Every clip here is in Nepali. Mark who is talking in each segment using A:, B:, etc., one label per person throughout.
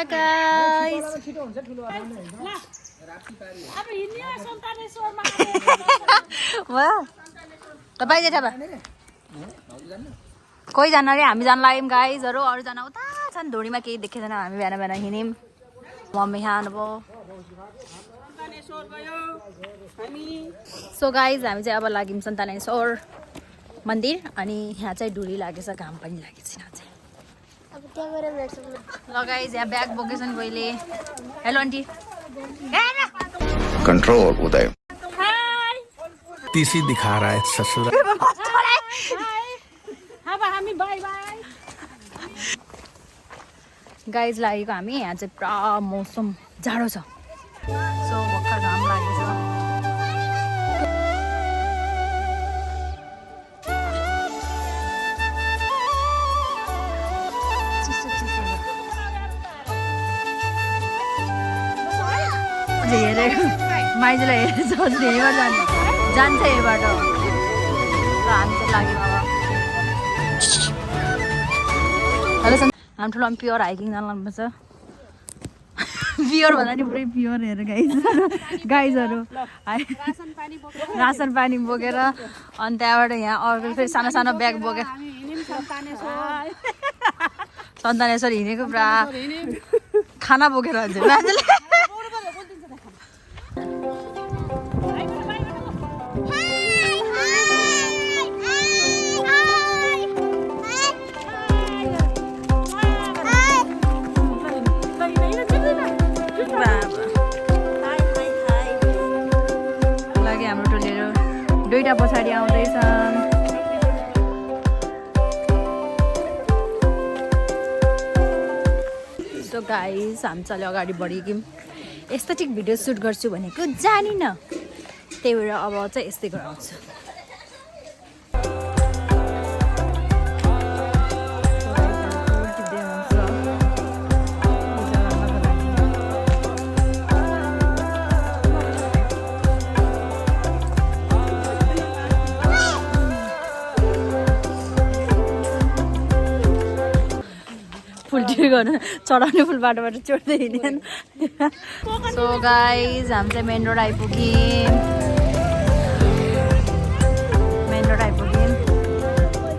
A: गाइस तपाईँ जेठा कोही जान रे हामी जान लाग्यौँ गाइजहरू अरूजना उता छन् धुरीमा केही देखेदैन हामी बिहान बिहान हिँड्यौँ मम्मी खानुभयो सो गाइज हामी चाहिँ अब लाग्यौँ सन्तानेश्वर मन्दिर अनि यहाँ चाहिँ धुरी लागेछ घाम पनि लागेछ यहाँ चाहिँ ल गाइज यहाँ ब्याग बोकेछ नि कोहीले हेलो आन्टी
B: कंट्रोल उदय तीसी दिखा रहा है ससुर
A: गाइज लागेको हामी यहाँ चाहिँ पुरा मौसम जाडो छ सो भर्खर घाम लागेछ हेरेको माइजूलाई हेरेर सोच्ने जान्छ यहीबाट र हामी चाहिँ लाग्यौँ अब हेलो हामी ठुलो प्योर हाइकिङ जानु लाग्नुपर्छ प्योर भन्दा नि पुरै प्योर हेर गाइजहरू रासन पानी बोकेर अनि त्यहाँबाट यहाँ अर्को फेरि सानो सानो ब्याग बोकेर सन्तानेश्वर हिँडेको पुरा खाना बोकेर हुन्छ मान्छेले दुईटा पछाडि आउँदैछन् सो गाइस हामी चाहिँ अगाडि बढेको एस्थेटिक भिडियो सुट गर्छु भनेको जानिनँ त्यही भएर अब चाहिँ यस्तै गराउँछु गर्नु चढाउने फुल बाटोबाट चढ्दै हिँड्दैन सो गाइज हामी चाहिँ मेन रोड आइपुग्यौँ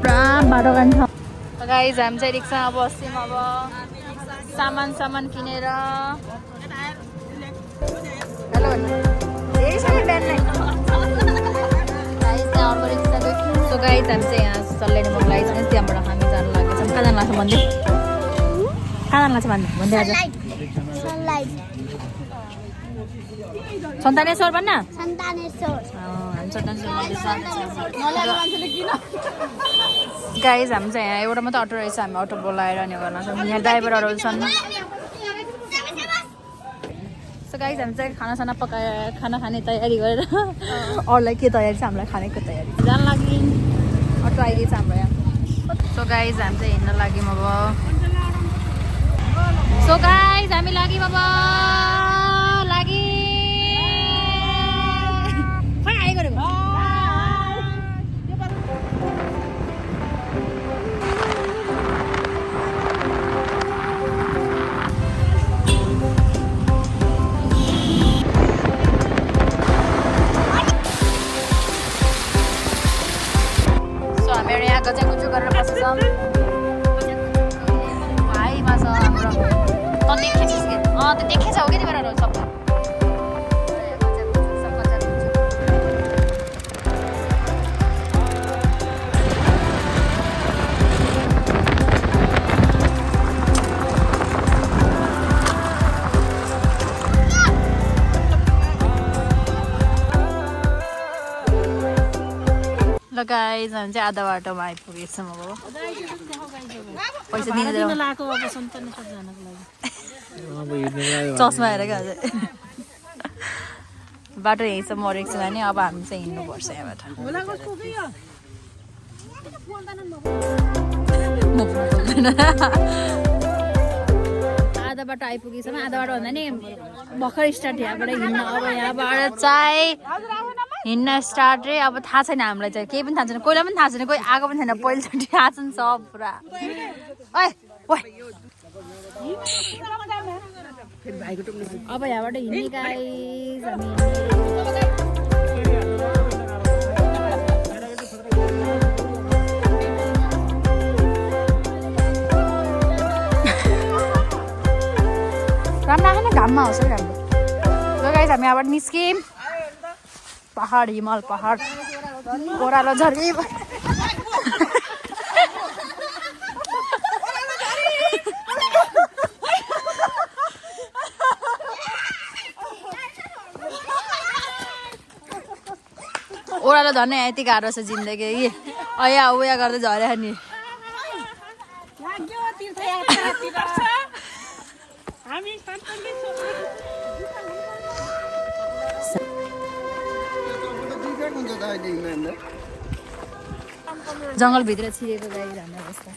A: पुरा बाटो जान्छ गाइज हामी चाहिँ रिक्सामा बस्यौँ अब सामान किनेर हेलो धेरै छ नि बिहान गाइज त्यहाँ अर्को रिक्सा गयो सो गाइज हामी चाहिँ यहाँ चल्लाइने मन लागेको छ त्यहाँबाट हामी जानु लागेको छौँ कहाँ जानु लाग्छ मन्दिर कहाँ जानु लाग्छ भन्दै आज सन्तानेश्वर भन्न गाइज हामी चाहिँ यहाँ एउटा मात्रै अटो रहेछ हामी अटो बोलाएर अनि गर्न सक्छौँ यहाँ ड्राइभरहरू छन् सो गाइज हामी चाहिँ खानासाना पकाएर खाना खाने तयारी गरेर अरूलाई के तयारी छ हामीलाई खानेको तयारी जान लागि अटो आइदिएछ हाम्रो यहाँ सो गाइज हामी चाहिँ हिँड्न लाग्यौँ अब सो गाइज हामी लाग्यौँ अब गजगुजु गरेर बसेछौँ भाइमा छ हाम्रो त देखेछस् के त्यो देखेछ हो कि तिमीहरू सब ल गाइज हामी चाहिँ आधा बाटोमा आइपुगेछौँ अब पैसा दिँदैन चस्मा हेरेको अझै बाटो यहीँ छ मरेको छ भने अब हामी चाहिँ हिँड्नुपर्छ यहाँबाट आधा बाटो आइपुगेछौँ आधा बाटो भन्दा नि भर्खर स्टार्ट यहाँबाट हिँड्न अब यहाँबाट चाहिँ हिँड्न स्टार्ट रे अब थाहा छैन हामीलाई चाहिँ केही पनि थाहा छैन कोहीलाई पनि थाहा छैन कोही आएको पनि छैन पहिलोचोटि थाहा छ नि सब पुरा ओए ओए अब यहाँबाट हिँड्ने गाइस हामी राम्रो आएन घाममा होस् है राम्रो ल गाइस हामी यहाँबाट निस्क्यौँ पहाड हिमाल पहाड ओह्रालो झरी ओह्रालो झर्ने यति गाह्रो छ जिन्दगी कि अया उया गर्दै झर्यो नि जङ्गलभित्र छिरेको गाई हाम्रो अवस्था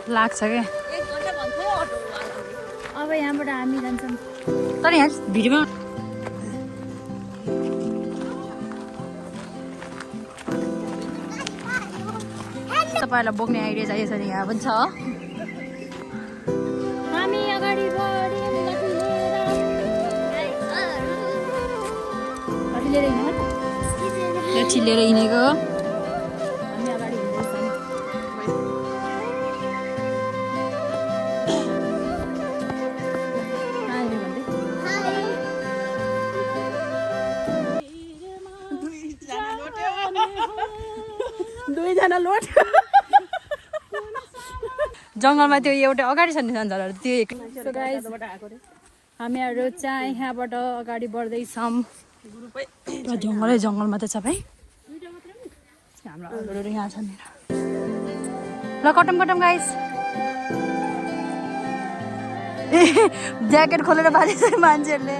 A: लाग्छ क्या अब यहाँबाट हामी जान्छौँ तर यहाँ भिडियोमा तपाईँहरूलाई बोक्ने आइडिया चाहिएको छ नि यहाँ पनि छ हामी अगाडि छिलेर हिँडेको हामी अगाडि हिँड्दैछौँ दुईजना लोट जङ्गलमा त्यो एउटा अगाडि छ नि सन्जालहरू त्यो हामीहरू चाहिँ यहाँबाट अगाडि बढ्दैछौँ जङ्गलै जङ्गलमा त छ भाइ हाम्रो अरूहरू यहाँ छ नि ल कटम कटम गाइस ए ज्याकेट खोलेर बाँधेछ मान्छेहरूले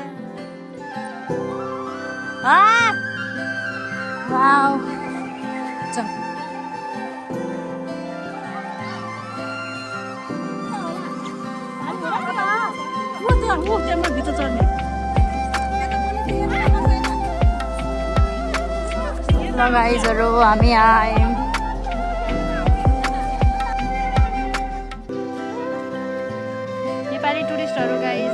A: वाउ भित्र चढ्ने ल गाइजहरू हामी आयौँ नेपाली टुरिस्टहरू गाइज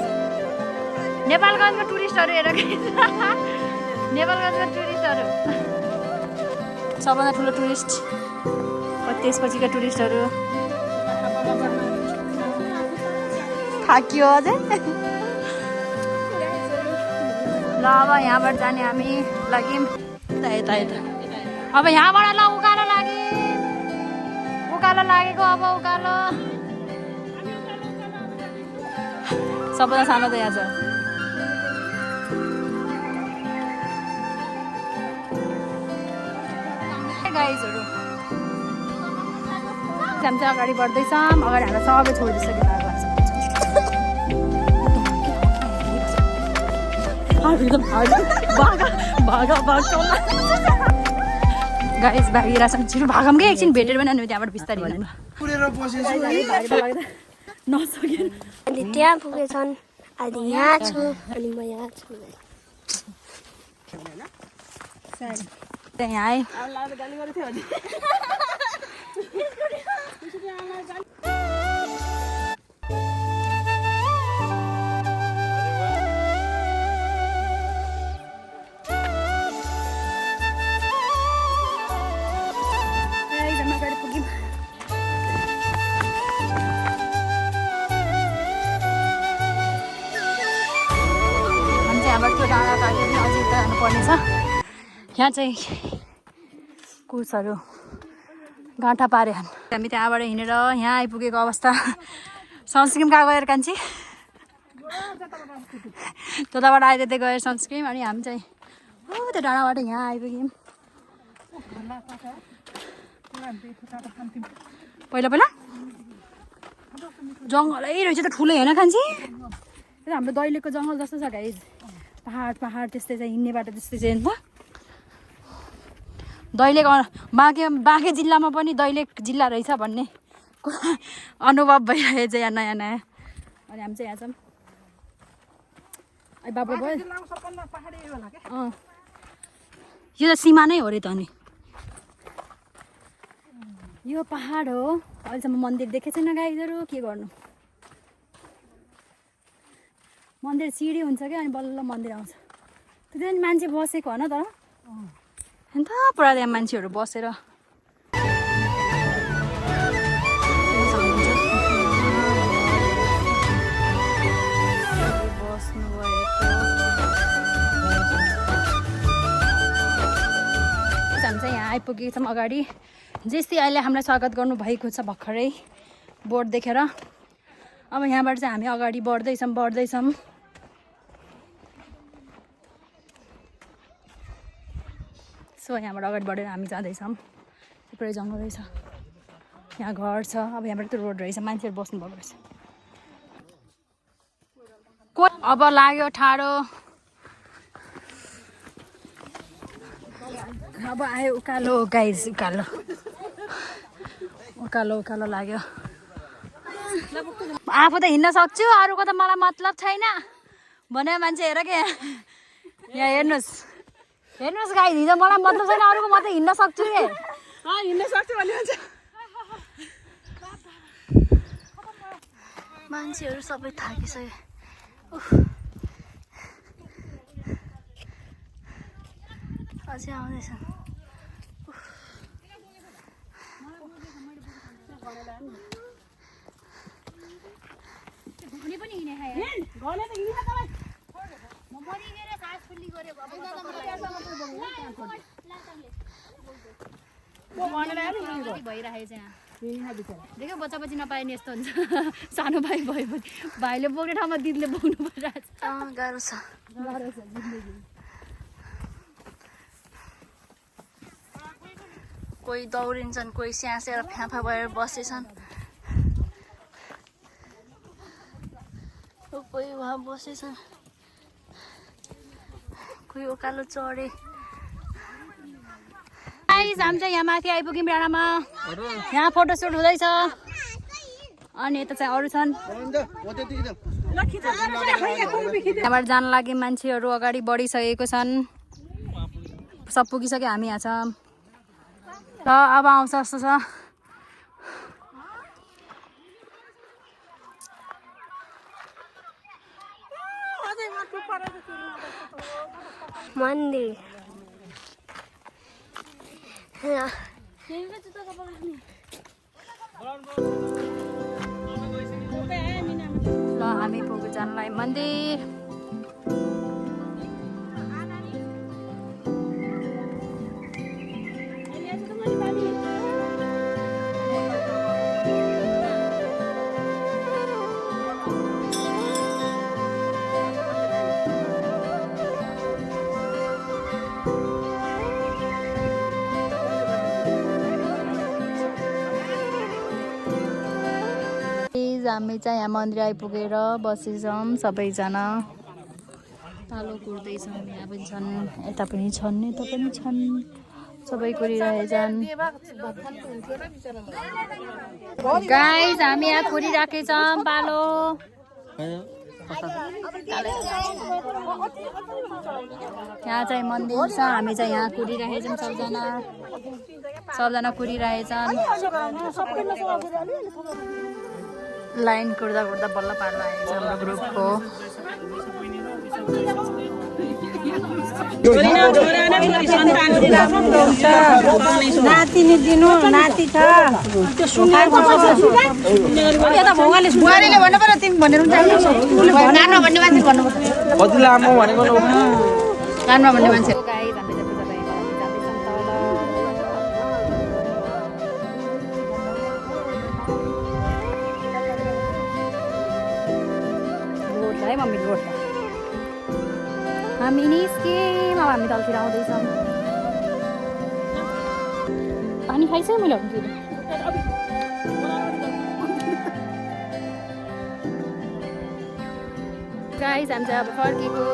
A: नेपालगञ्जमा टुरिस्टहरू हेर गाइज नेपालगञ्जमा टुरिस्टहरू सबभन्दा ठुलो टुरिस्ट त्यसपछिका टुरिस्टहरू थाकियो अझै ल अब यहाँबाट जाने हामी लाग्यौँ यता अब यहाँबाट ल उकालो लागेको अब उकालो सबभन्दा सानो त यहाँ छ गाइजहरू हामी चाहिँ अगाडि बढ्दैछौँ अगाडि हामीलाई सबै छोडिदिइसक्यो गाइस भागिरहेछ छिटो भागौँ कि एकछिन भेटेर पनि अनि त्यहाँबाट बिस्तारै नसकेर
C: अनि त्यहाँ पुगेछन् अहिले यहाँ छु अनि म यहाँ छु
A: यहाँ आएँ डाँडा काटेर अझै जानुपर्नेछ यहाँ चाहिँ कुसहरू गाँठा पारे हामी त्यहाँबाट हिँडेर यहाँ आइपुगेको अवस्था सनस्क्रिम कहाँ गएर कान्छी त्यताबाट आइदिँदै गएर सनस्क्रिम अनि हामी चाहिँ त्यो डाँडाबाट यहाँ आइपुग्यौँ पहिला पहिला जङ्गलै रहेछ त ठुलो होइन कान्छी हाम्रो दैलेखको जङ्गल जस्तो छ गाइज पहाड पहाड त्यस्तै छ हिँड्ने बाटो त्यस्तै छ नि त दैलेख बाँके जिल्लामा पनि दैलेख जिल्ला रहेछ भन्ने अनुभव भइरहेछ यहाँ नयाँ नयाँ अनि हामी चाहिँ यहाँ छौँ बाबा भयो यो त सीमा नै हो अरे त अनि यो पहाड हो अहिलेसम्म मन्दिर देखेको छैन गाइजहरू के गर्नु मन्दिर सिडी हुन्छ क्या अनि बल्ल मन्दिर आउँछ त्यो मान्छे बसेको होइन तर अन्त पुरा त्यहाँ मान्छेहरू बसेर हामी चाहिँ यहाँ आइपुगेको छौँ अगाडि जेसी अहिले हामीलाई स्वागत गर्नुभएको छ भर्खरै बोर्ड देखेर अब यहाँबाट चाहिँ हामी अगाडि बढ्दैछौँ सो यहाँबाट अगाडि बढेर हामी जाँदैछौँ पुरै जङ्गल रहेछ यहाँ घर छ अब यहाँबाट त्यो रोड रहेछ मान्छेहरू बस्नुभएको रहेछ अब लाग्यो ठाडो अब आयो उकालो गाइज उकालो लाग्यो आफू त हिँड्न सक्छु अरूको त मलाई मतलब छैन भने मान्छे हेर के यहाँ हेर्नुहोस् गाइज हिजो मलाई मतलब छैन अरूको म त हिँड्न सक्छु रे हिँड्न सक्छु भन्ने मान्छेहरू सबै थाकिसक्यो अझै आउँदैछन् देखो बच्चा बच्ची नपाइने यस्तो हुन्छ सानो भाइ भएपछि भाइले बोक्ने ठाउँमा दिदीले बोक्नु परिरहेको गाह्रो छ कोही दौडिन्छन् कोही स्यासेर फ्याफा भएर बसेछन् कोही वहाँ बसेछन् कोही उकालो चढे हामी चाहिँ यहाँ माथि आइपुग्यौँ डाँडामा यहाँ फोटोसुट हुँदैछ अनि यता चाहिँ अरू छन् यहाँबाट जान लागि मान्छेहरू अगाडि बढिसकेको छन् सब पुगिसक्यो हामी यहाँ छौँ ल अब आउँछ जस्तो छ
C: मन्दिर
A: ल हामी पुग्यो जानलाई मन्दिर हामी चाहिँ यहाँ मन्दिर आइपुगेर बसेछौँ सबैजना तालो कुर्दैछौँ यहाँ पनि छन् यता पनि छन् यता पनि छन् सबै कुरिरहेछन् गाइस हामी यहाँ कुरिराखेछौँ पालो यहाँ चाहिँ मन्दिर छ हामी चाहिँ यहाँ कुरिरहेछौँ सबजना कुरिरहेछन् लाइन कुर्दा बल्ल पार्न आएको छ हाम्रो ग्रुपको
D: नातिनी दिनु नाति छ त्यो यता भौगाले बुहारीले भन्नु पर्यो तिमी भनेर कानमा भन्ने मान्छे भन्नु पर्यो
B: लामो भनेको
D: कानमा भन्ने मान्छे
A: है मम्मी रोड हामी निस्क्यौँ अब हामी तलतिर आउँदैछौँ पानी खाइसक्यो मैले गाइस हामी चाहिँ अब फर्केको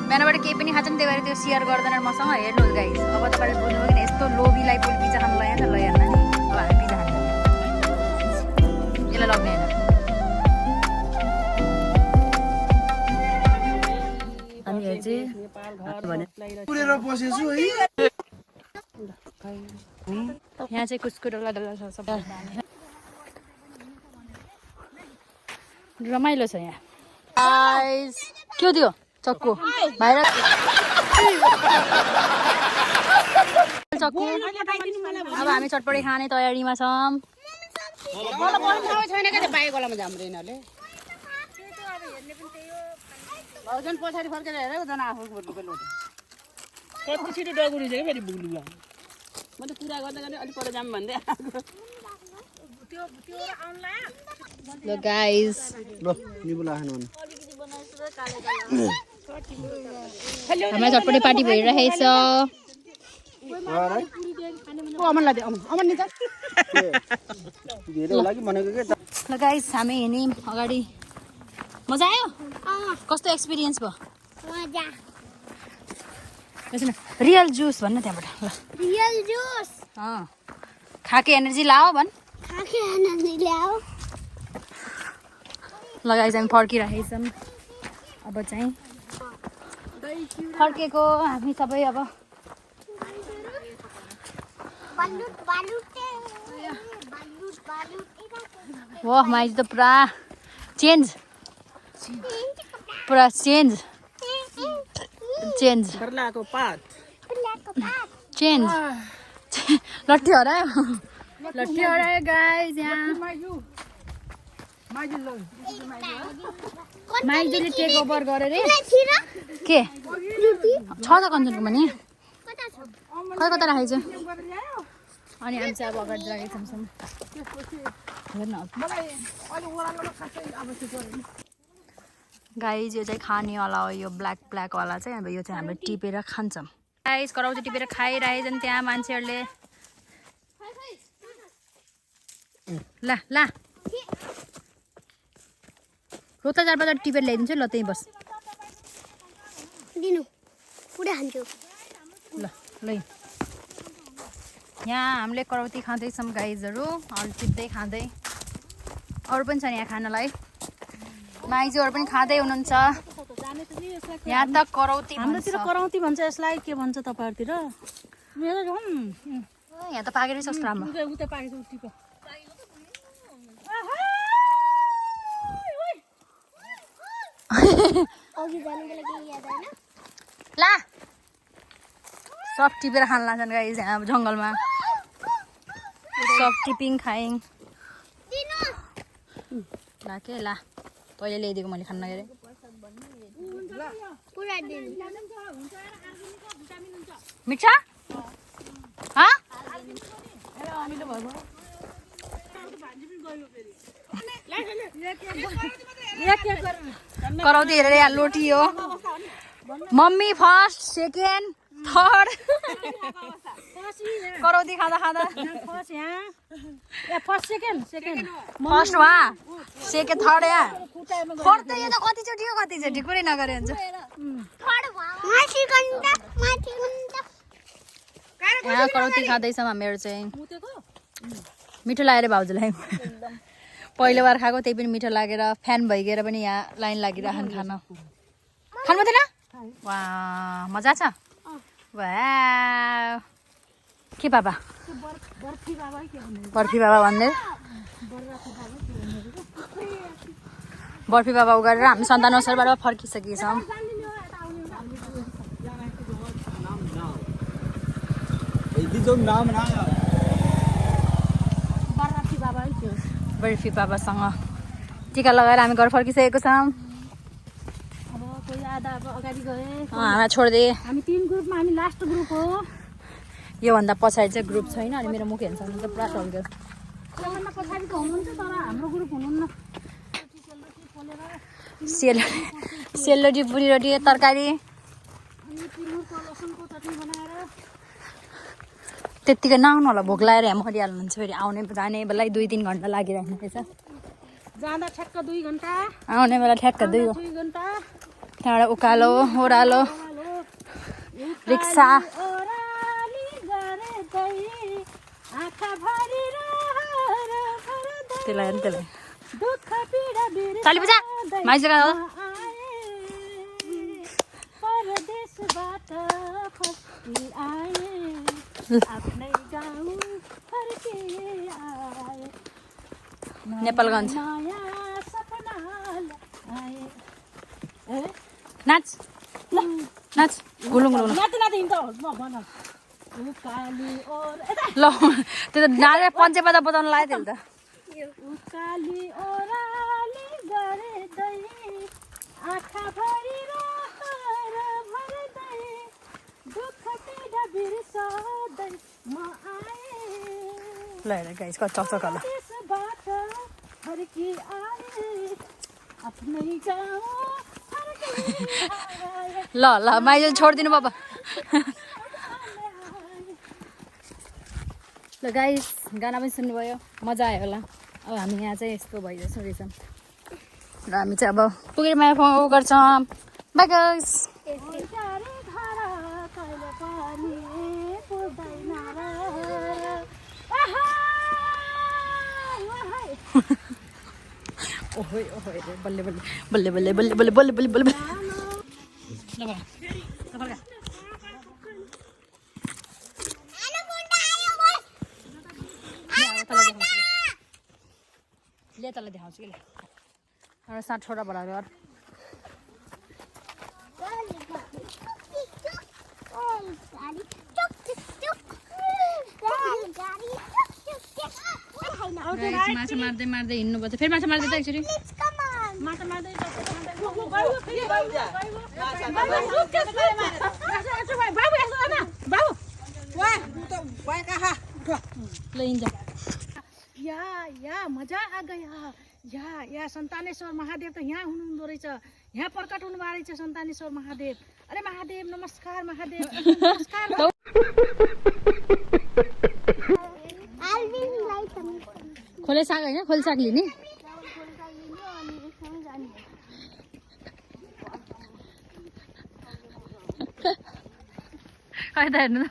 A: बिहानबाट केही पनि खान्छ नि त्यही भएर त्यो सेयर गर्दैन मसँग हेर्नुहोस् गाइस अब तपाईँले बुझ्नुभयो कि यस्तो लोभीलाई पुल पिज्जा खानु लैहाल्छ नि अब हामी पिज्जा खान्छ यसलाई लग्ने होइन यहाँ चाहिँ कुसको डल्ला डल्ला छ सबै रमाइलो छ यहाँ गाइस के हो त्यो चक्कु बाहिर चक्कु अब हामी चटपटी खाने तयारीमा छौँ
D: पछाडि फर्केर हेर जना आफू कति छिटो डगुरी छ कि फेरि बुग्लुवा म त कुरा गर्दा गर्दै अलिक पर जाम भन्दै
A: ल गाइस हाम्रो चटपटी पार्टी भइरहेछ
D: अमनलाई दे अमन नि
A: ल गाइस हामी हिँड्यौँ अगाडि मजा आयो कस्तो एक्सपिरियन्स भयो
C: मजा
A: रियल जुस भन्न त्यहाँबाट ल
C: रियल जुस
A: खाके एनर्जी लाओ भन्
C: खाके एनर्जी ल्याऊ
A: लगाइस हामी फर्किरहेछौँ अब चाहिँ फर्केको हामी सबै अब वाह माइज त पुरा चेन्ज
D: खर्लाको पात
A: चेन्ज लट्ठी हरायो गाइस यहाँ माइजूले टेक ओभर गरेर के छ त कञ्चनको पनि कता राखेको छ अनि हामी चाहिँ अब अगाडि राखेको छौँ हेर्न गाइस यो चाहिँ खानेवाला हो यो ब्ल्याकवाला चाहिँ अब यो चाहिँ हामीले टिपेर खान्छौँ गाइस कराउँछ टिपेर खाइरहेछन् त्यहाँ मान्छेहरूले ला रोता चारपात टिपेर ल्याइदिन्छु ल त्यहीँ बस
C: दिनु पुरा खान्छु
A: ल यहाँ हामीले करौती खाँदैछौँ गाइजहरू अरू टिप्दै खाँदै अरू पनि छ यहाँ खानलाई माइजूहरू पनि खाँदै हुनुहुन्छ यहाँ त करौती
D: हाम्रोतिर कराउँती भन्छ यसलाई के भन्छ तपाईँहरूतिर
A: यहाँ त पाकेरै छ कस्तो राम्रो
D: उता पाकेको टिप
C: अघि जानुको लागि याद आएन
A: ला सब टिपेर खान लाग्छन् गाइस यहाँ जङ्गलमा सब टिपिङ खाइङ ला के ला तैँले ल्याइदिएको मैले खान नगेर मिठा कराउँदै हेरेर यहाँ लोटी हो मम्मी फर्स्ट सेकेन्ड थर्ड कराउँदै खाँदा
D: फर्स्ट सेकेन्ड
A: फर्स्ट वहाँ सेकेन्ड थर्ड यहाँ फोर्थ त यो त कतिचोटि कुरै नगरे हुन्छ यहाँ करौती खाँदैछौँ हामीहरू चाहिँ मिठो लागेर भाउजूलाई पहिलो बार खाएको त्यही पनि मिठो लागेर फ्यान भइगएर पनि यहाँ लाइन लागिरहन् खान खानु मात्रै वा मजा छ वा के बाबा बर्फी बाबा भन्दै बर्फी बाबा उगारेर हामी सन्तान असरबाट फर्किसकेछौँ बर्फी बाबासँग टिका लगाएर हामी घर फर्किसकेको छौँ हामीलाई छोडिदिए
D: हामी 3 ग्रुपमा हामी लास्ट ग्रुप हो
A: योभन्दा पछाडि चाहिँ ग्रुप छैन अनि मेरो मुख हेर्छ भने त पुरा चल्यो
D: त्योभन्दा पछाडि त हुनुहुन्छ तर हाम्रो ग्रुप हुनुहुन्न
A: सेलरोटी पुरी रोटी तरकारी त्यत्तिकै नआउनु होला भोक लागेर यहाँ मरिहाल्नुहुन्छ फेरि आउने जाने बेला 2-3 घन्टा लागिरहेको रहेछ
D: जाँदा ठ्याक्क 2 घन्टा
A: आउने बेला ठ्याक्क 2
D: घन्टा
A: त्यहाँबाट उकालो ओह्रालो रिक्सा त्यसलाई ताली बजा माइजगा नेपालगञ्ज नाच नाच गुलुङ गुलुङ ल त्यो त नाचे पञ्चे बजा बजाउनु लाग्यो थियो ल हेर गाइस कति चकचक होला ल ल माइजो छोडिदिनु बाबा ल गाइस गाना पनि सुन्नुभयो मजा आयो होला अब हामी यहाँ चाहिँ यस्तो भइरहेछ रहेछौँ र हामी चाहिँ अब पुगेर माया फोन गर्छौँ बाई गाइस ओहो ओहो बल्ले बल्ले बल्ले बल्ले बल्ले बल्ले बल्ले बल्ले बल्ले ले तल देखाउँछु कि ल सात छोरा बडा घर माछा मार्दै मार्दै हिँड्नुपर्छ फेरि माछा मार्दै त एकचोटि
E: या मजा आ गया या सन्तानेश्वर महादेव त यहाँ हुनुहुँदो रहेछ यहाँ प्रकट हुनुभएको रहेछ सन्तानेश्वर महादेव अरे महादेव नमस्कार महादेव नमस्कार
A: खोले साग होइन खोले साग लिने खै त हेर्नु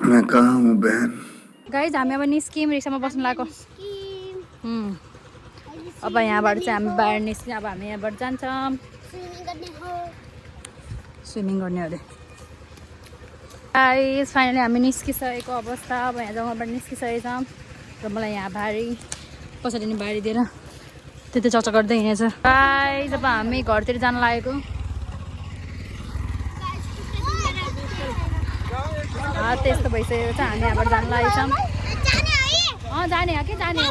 B: मैं कहाँ हूँ बहन
A: गाइज हामी अब निस्क्यौँ रिक्सामा बस्नु लाग्यो अब यहाँबाट चाहिँ हामी बाहिर निस्क्यौँ अब हामी यहाँबाट जान्छौँ स्विमिङ गर्ने अरे गाइज फाइनली हामी निस्किसकेको अवस्था अब यहाँ जग्गाबाट निस्किसकेको छौँ र मलाई यहाँ भारी कसरी नि भारी दिएर त्यति चर्चा गर्दै हिँडेछ गाइज अब हामी घरतिर जान लागेको त्यस्तो भइसकेको छ हामी यहाँबाट जान लागेको छौँ जाने हो कि जाने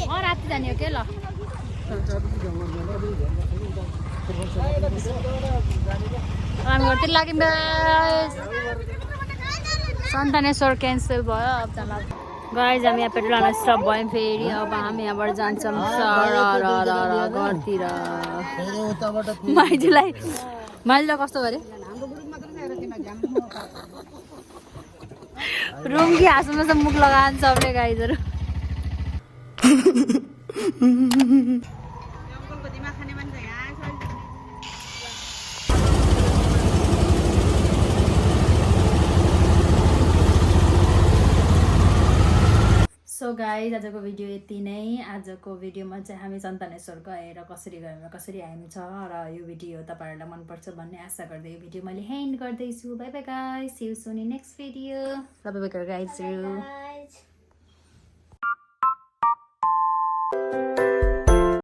A: हो राति जाने हो कि ल हामी घरतिर लाग्यौँ सन्तानेश्वर क्यान्सल भयो अब जान गाइज हामी यहाँ पेट्रोल हाल्न स्टप भयौँ फेरि अब हामी यहाँबाट जान्छौँ घरतिर माइजूलाई कस्तो गरे रुम कि हाँसोमा चाहिँ मुख लगाएर सबले गाइजहरू सो गाइज आजको भिडियो यति नै आजको भिडियोमा चाहिँ हामी सन्तानेश्वर गएर कसरी गयौँ कसरी आयौँ छ र यो भिडियो तपाईँहरूलाई मनपर्छ भन्ने आशा गर्दै यो भिडियो मैले ह्यान्ड गर्दैछु bye bye guys see you soon in next video bye bye गाइजहरू